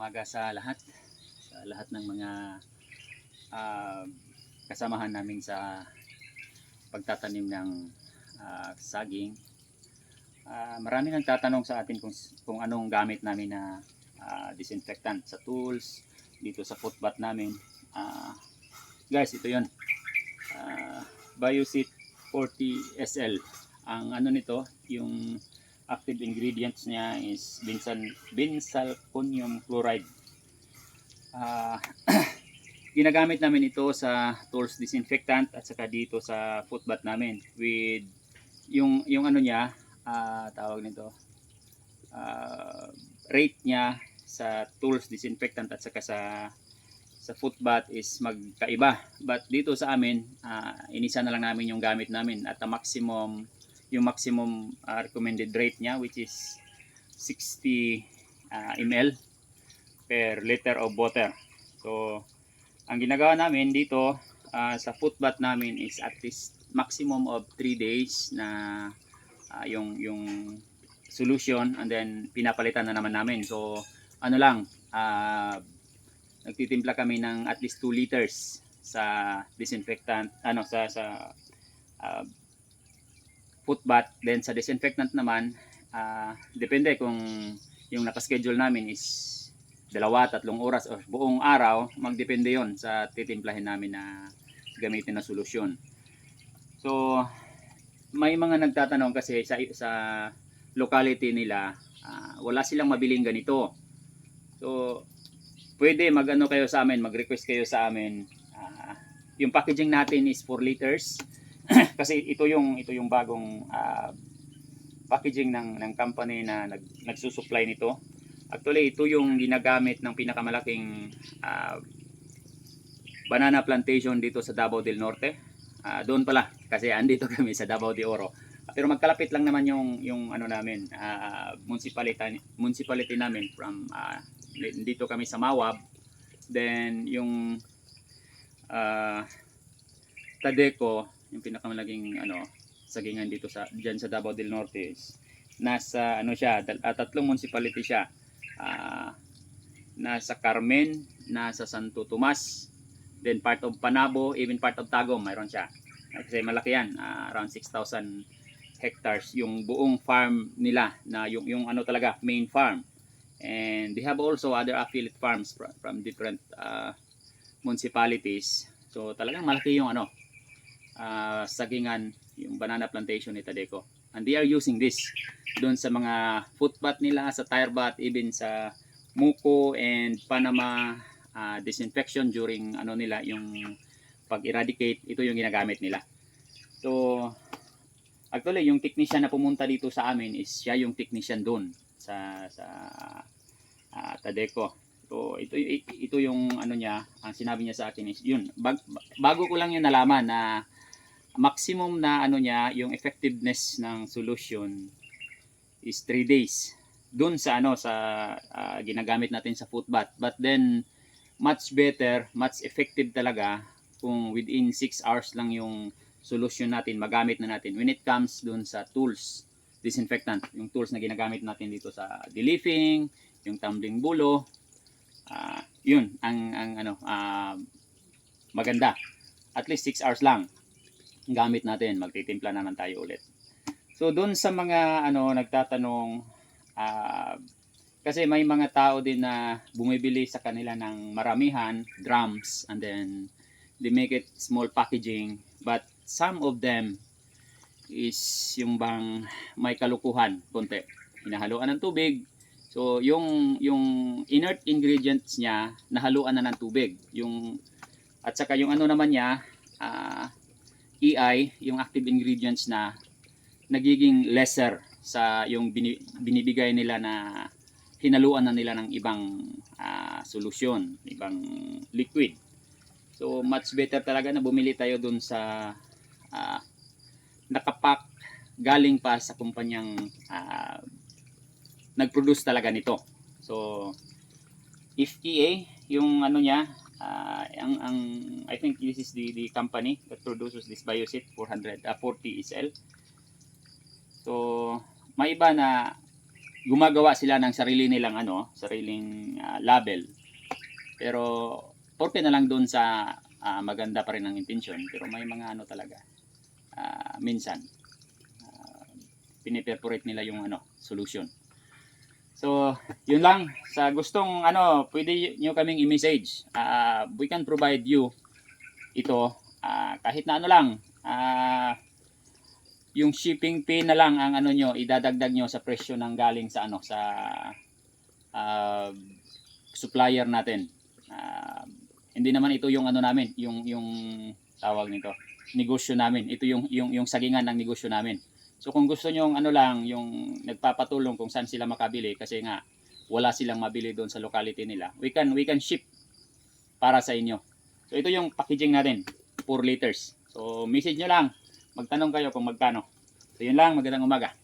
Umaga sa lahat ng mga ah, kasamahan namin sa pagtatanim ng saging. Marami nagtatanong sa atin kung anong gamit namin na disinfectant sa tools, dito sa footbath namin. Guys, ito yun. Biosit 40 SL. Ang ano nito, yung active ingredients niya is benzalkonium chloride. Ginagamit namin ito sa tools disinfectant at saka dito sa footbath namin with yung ano niya, tawag nito, rate niya sa tools disinfectant at saka sa footbath is magkaiba. But dito sa amin, inisa na lang namin yung gamit namin at yung maximum recommended rate niya, which is 60 ml per liter of water. So ang ginagawa namin dito sa footbath namin is at least maximum of 3 days na yung solution, and then pinapalitan na naman namin. So ano lang, nagtitimpla kami ng at least 2 liters sa disinfectant, footbath. Then sa disinfectant naman, depende kung yung nakaschedule namin is 2-3 oras o buong araw, magdepende yon sa titimplahin namin na gamitin na solusyon. So may mga nagtatanong kasi sa locality nila, wala silang mabiling ganito. So pwede mag-ano kayo sa amin, mag-request kayo sa amin. Yung packaging natin is 4 liters. Kasi ito yung bagong packaging ng company na nagsusupply nito. Actually, ito yung ginagamit ng pinakamalaking banana plantation dito sa Davao del Norte. Doon pala, kasi andito kami sa Davao de Oro. Pero magkalapit lang naman yung ano namin, municipality namin from dito kami sa Mawab. Then yung Tadeco, yung pinakamalaking sagingan dito diyan sa Davao del Norte, is nasa siya, 3 municipality siya. Nasa Carmen, nasa Santo Tomas, then part of Panabo, even part of Tagum mayroon siya. Kasi malaki yan, around 6,000 hectares yung buong farm nila, na yung talaga main farm. And they have also other affiliate farms from different municipalities. So talagang malaki yung sagingan, yung banana plantation ni Tadeco. And they are using this doon sa mga footbath nila, sa tire bath, even sa muko and Panama disinfection during nila, yung pag-eradicate. Ito yung ginagamit nila. So actually yung technician na pumunta dito sa amin is siya yung technician doon sa Tadeco. So ito yung niya, ang sinabi niya sa akin is yun, bago ko lang yun nalaman na maximum na niya, yung effectiveness ng solution is 3 days doon sa ginagamit natin sa footbath. But then much better, much effective talaga kung within 6 hours lang yung solution natin magamit na natin when it comes doon sa tools disinfectant, yung tools na ginagamit natin dito sa deleafing, yung tumbling bulo. Yun ang maganda, at least 6 hours lang gamit natin, magtitimpla naman tayo ulit. So doon sa mga nagtatanong, kasi may mga tao din na bumibili sa kanila ng maramihan drums, and then they make it small packaging, but some of them is yung bang may kalukuhan konti, hinahaluan ng tubig. So yung inert ingredients niya nahaluan na ng tubig, at saka yung naman niya, EI, yung active ingredients na nagiging lesser sa yung binibigay nila na hinaluan na nila ng ibang solusyon, ibang liquid. So much better talaga na bumili tayo dun sa nakapack galing pa sa kumpanyang nag-produce talaga nito. So if EA yung niya, I think this is the company that produces this Biosit 40 SL. So may iba na gumagawa sila ng sarili nilang sariling label. Pero porke na lang doon sa maganda pa rin ang intention, pero may mga talaga minsan piniperforate nila yung solution. So, yun lang. Sa gustong pwede nyo kaming i-message. We can provide you ito kahit na lang yung shipping fee na lang ang nyo idadagdag nyo sa presyo ng galing sa sa supplier natin. Hindi naman ito yung namin, yung tawag nito, negosyo namin. Ito yung sagingan ng negosyo namin. So kung gusto niyo lang yung nagpapatulong kung saan sila makabili kasi nga wala silang mabili doon sa locality nila, we can ship para sa inyo. So ito yung packaging natin, 4 liters. So message nyo lang, magtanong kayo kung magkano. So yun lang, magandang umaga.